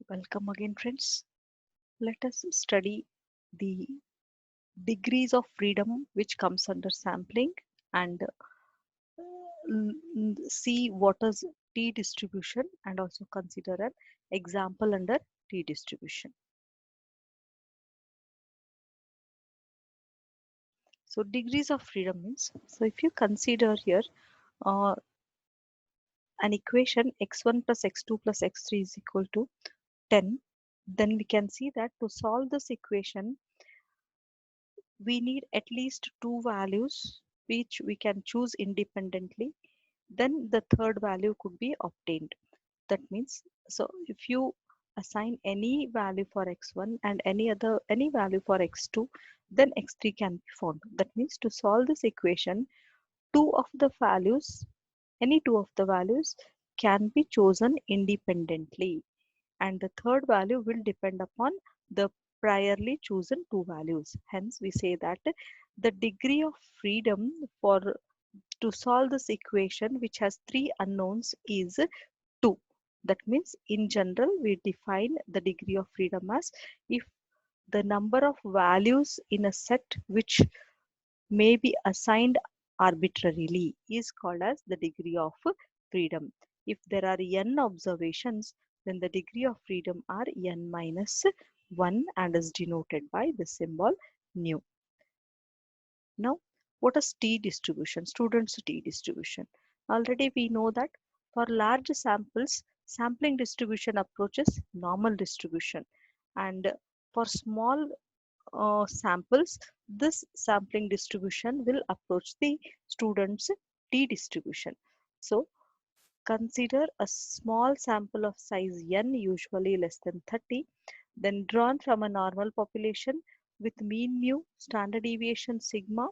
Welcome again, friends. Let us study the degrees of freedom which comes under sampling and see what is T distribution and also consider an example under T distribution. So degrees of freedom means, so if you consider here uh, an equation x1 plus x2 plus x3 is equal to 10, then we can see that to solve this equation we need at least two values which we can choose independently, then the third value could be obtained. That means, so if you assign any value for x1 and any value for x2, then x3 can be found. That means to solve this equation, two of the values, any two of the values can be chosen independently, and the third value will depend upon the priorly chosen two values. Hence we say that the degree of freedom for to solve this equation which has three unknowns is 2. That means in general we define the degree of freedom as if the number of values in a set which may be assigned arbitrarily is called as the degree of freedom. If there are n observations, then the degree of freedom are n minus 1 and is denoted by the symbol nu. Now, what is T distribution? Students' T distribution. Already we know that for large samples, sampling distribution approaches normal distribution, and for small samples, this sampling distribution will approach the students' T distribution. So, consider a small sample of size n, usually less than 30, then drawn from a normal population with mean mu, standard deviation sigma,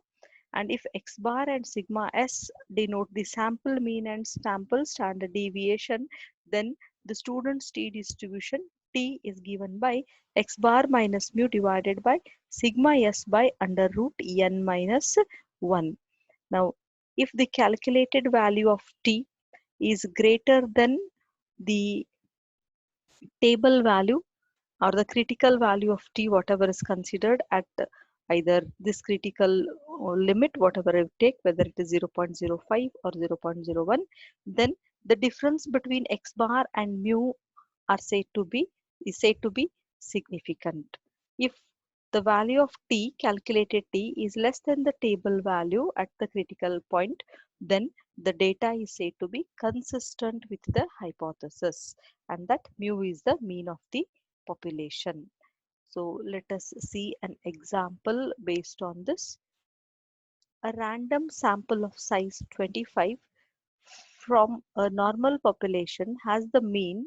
and if x bar and sigma s denote the sample mean and sample standard deviation, then the student's T distribution T is given by x bar minus mu divided by sigma s by under root n minus 1. Now, if the calculated value of T is greater than the table value or the critical value of T, whatever is considered at either this critical limit, whatever I take, whether it is 0.05 or 0.01, then the difference between x bar and mu are said to be significant. If the value of T, calculated T, is less than the table value at the critical point, then the data is said to be consistent with the hypothesis, and that mu is the mean of the population. So let us see an example based on this. A random sample of size 25 from a normal population has the mean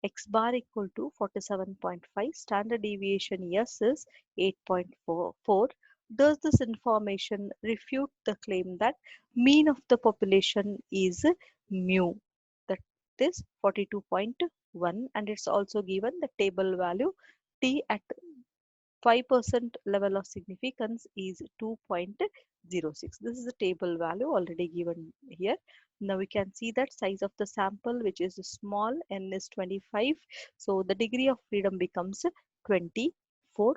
x bar equal to 47.5, standard deviation S is 8.44. Does this information refute the claim that mean of the population is mu, that is 42.1, and it's also given the table value T at 5% level of significance is 2.06. This is the table value already given here. Now we can see that size of the sample, which is small, n is 25. So the degree of freedom becomes 24.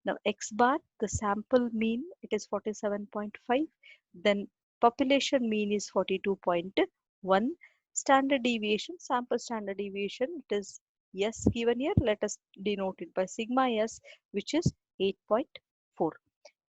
Now x bar, the sample mean, it is 47.5. Then population mean is 42.1. Standard deviation, sample standard deviation, it is S given here. Let us denote it by sigma S, which is 8.4.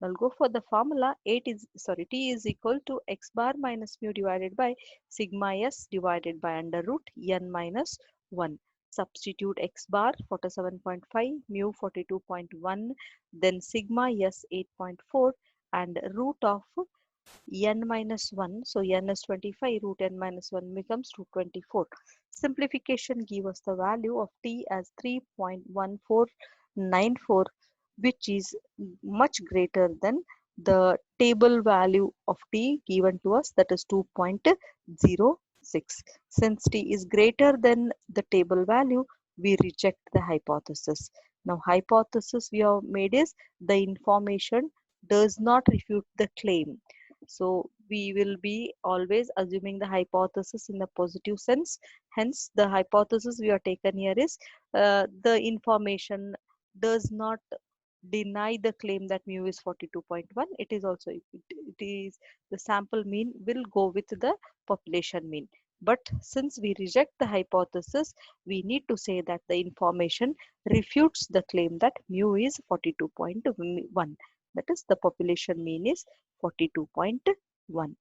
Now I'll go for the formula. T is equal to x bar minus mu divided by sigma s divided by under root n minus 1. Substitute x bar 47.5, mu 42.1, then sigma s 8.4, and root of n minus 1. So n is 25, root n minus 1 becomes root 24. Simplification gives us the value of t as 3.1494, which is much greater than the table value of t given to us, that is 2.06. Since t is greater than the table value, we reject the hypothesis. Now hypothesis we have made is the information does not refute the claim. So we will be always assuming the hypothesis in the positive sense. Hence, the hypothesis we are taken here is the information does not deny the claim that mu is 42.1. It is also, it is the sample mean will go with the population mean. But since we reject the hypothesis, we need to say that the information refutes the claim that mu is 42.1. That is, the population mean is 42.1.